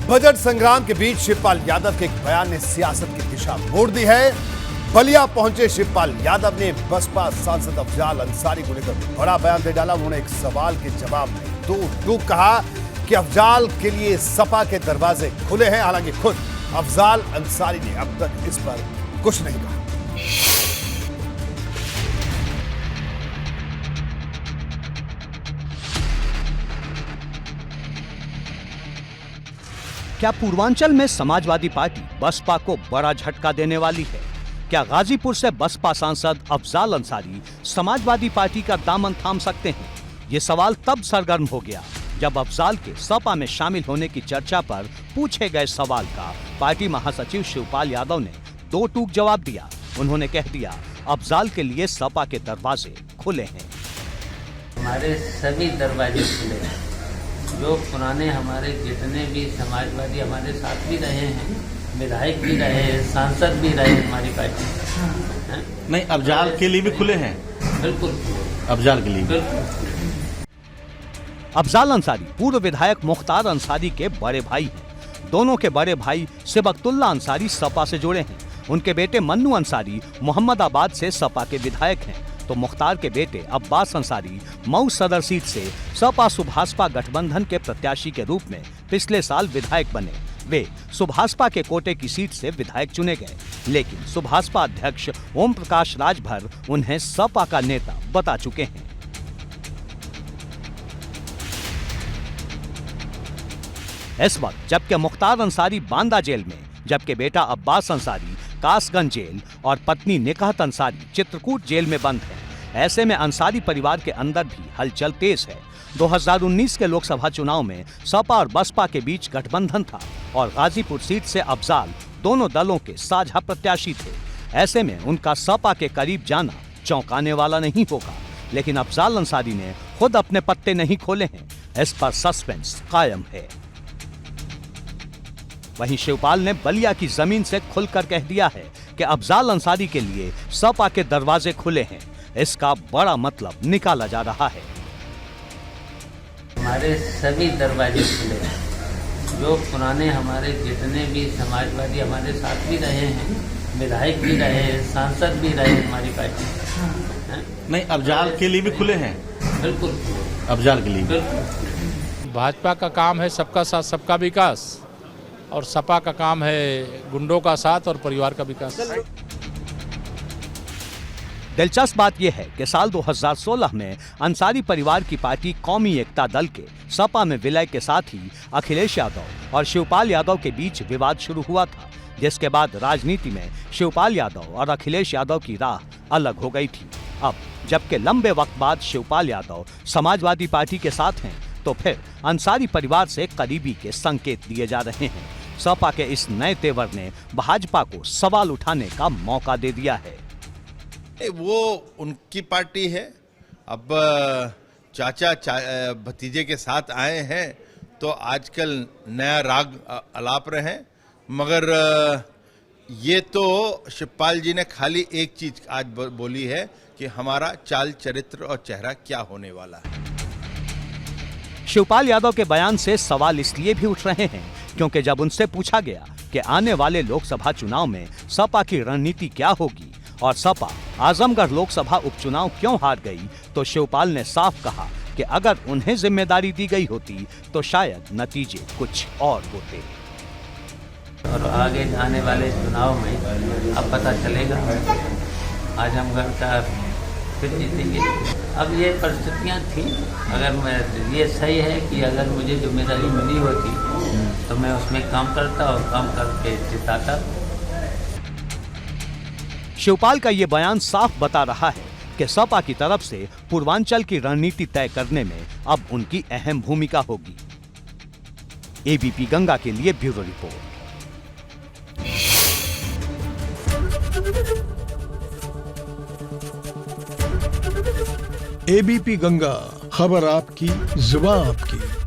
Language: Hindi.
बजट संग्राम के बीच शिवपाल यादव के एक बयान ने सियासत की दिशा मोड़ दी है। बलिया पहुंचे शिवपाल यादव ने बसपा सांसद अफजाल अंसारी को लेकर बड़ा बयान दे डाला। उन्होंने एक सवाल के जवाब में दो टूक कहा कि अफजाल के लिए सपा के दरवाजे खुले हैं। हालांकि खुद अफजाल अंसारी ने अब तक इस पर कुछ नहीं कहा। क्या पूर्वांचल में समाजवादी पार्टी बसपा को बड़ा झटका देने वाली है? क्या गाजीपुर से बसपा सांसद अफजाल अंसारी समाजवादी पार्टी का दामन थाम सकते हैं? ये सवाल तब सरगर्म हो गया जब अफजाल के सपा में शामिल होने की चर्चा पर पूछे गए सवाल का पार्टी महासचिव शिवपाल यादव ने दो टूक जवाब दिया। उन्होंने कह दिया, अफजाल के लिए सपा के दरवाजे खुले हैं। हमारे सभी दरवाजे खुले हैं। जो पुराने हमारे जितने भी समाजवादी हमारे साथ भी रहे हैं, विधायक भी रहे हैं, सांसद भी रहे हमारी पार्टी नहीं, अफजाल के लिए भी खुले हैं। बिल्कुल, अफजाल के लिए बिल्कुल। अफजाल अंसारी पूर्व विधायक मुख्तार अंसारी के बड़े भाई हैं। दोनों के बड़े भाई सिबकतुल्ला अंसारी सपा से जुड़े हैं। उनके बेटे मन्नू अंसारी मोहम्मदाबाद से सपा के विधायक हैं, तो मुख्तार के बेटे अब्बास अंसारी मऊ सदर सीट से सपा सुभाषपा गठबंधन के प्रत्याशी के रूप में पिछले साल विधायक बने। वे सुभाषपा के कोटे की सीट से विधायक चुने गए, लेकिन सुभाषपा अध्यक्ष ओम प्रकाश राजभर उन्हें सपा का नेता बता चुके हैं। इस वक्त जबकि मुख्तार अंसारी बांदा जेल में, जबकि बेटा अब्बास अंसारी कासगंज जेल और पत्नी निकाहत अंसारी चित्रकूट जेल में बंद है। ऐसे में अंसारी परिवार के अंदर भी हलचल तेज है। 2019 के लोकसभा चुनाव में सपा और बसपा के बीच गठबंधन था और गाजीपुर सीट से अफजाल दोनों दलों के साझा प्रत्याशी थे। ऐसे में उनका सपा के करीब जाना चौंकाने वाला नहीं होगा, लेकिन अफजाल अंसारी ने खुद अपने पत्ते नहीं खोले हैं। इस पर सस्पेंस कायम है। वहीं शिवपाल ने बलिया की जमीन से खुलकर कह दिया है कि अफजाल अंसारी के लिए सपा के दरवाजे खुले हैं। इसका बड़ा मतलब निकाला जा रहा है। हमारे सभी दरवाजे खुले हैं। जो पुराने हमारे जितने भी समाजवादी हमारे साथ भी रहे हैं, विधायक भी रहे हैं, सांसद भी रहे हमारी पार्टी नहीं, अफजाल के लिए भी खुले हैं। बिल्कुल, अफजाल के लिए बिल्कुल। भाजपा का काम है सबका साथ सबका विकास, और सपा का काम है गुंडों का साथ और परिवार का विकास। दिलचस्प बात यह है कि साल 2016 में अंसारी परिवार की पार्टी कौमी एकता दल के सपा में विलय के साथ ही अखिलेश यादव और शिवपाल यादव के बीच विवाद शुरू हुआ था, जिसके बाद राजनीति में शिवपाल यादव और अखिलेश यादव की राह अलग हो गई थी। अब जबकि लंबे वक्त बाद शिवपाल यादव समाजवादी पार्टी के साथ हैं, तो फिर अंसारी परिवार से करीबी के संकेत दिए जा रहे हैं। सपा के इस नए तेवर ने भाजपा को सवाल उठाने का मौका दे दिया है। वो उनकी पार्टी है। अब चाचा भतीजे के साथ आए हैं तो आजकल नया राग अलाप रहे हैं, मगर ये तो शिवपाल जी ने खाली एक चीज आज बोली है कि हमारा चाल चरित्र और चेहरा क्या होने वाला है। शिवपाल यादव के बयान से सवाल इसलिए भी उठ रहे हैं क्योंकि जब उनसे पूछा गया कि आने वाले लोकसभा चुनाव में सपा की रणनीति क्या होगी और सपा आजमगढ़ लोकसभा उपचुनाव क्यों हार गई, तो शिवपाल ने साफ कहा कि अगर उन्हें जिम्मेदारी दी गई होती तो शायद नतीजे कुछ और होते। और आगे आने वाले चुनाव में अब पता चलेगा, आजमगढ़ का फिर जीतेंगे। अब ये परिस्थितियाँ थी। अगर मैं ये सही है कि अगर मुझे जिम्मेदारी मिली होती तो मैं उसमें काम करता और काम करके जिताता। शिवपाल का ये बयान साफ बता रहा है कि सपा की तरफ से पूर्वांचल की रणनीति तय करने में अब उनकी अहम भूमिका होगी। एबीपी गंगा के लिए ब्यूरो रिपोर्ट। एबीपी गंगा, खबर आपकी, जुबान आपकी।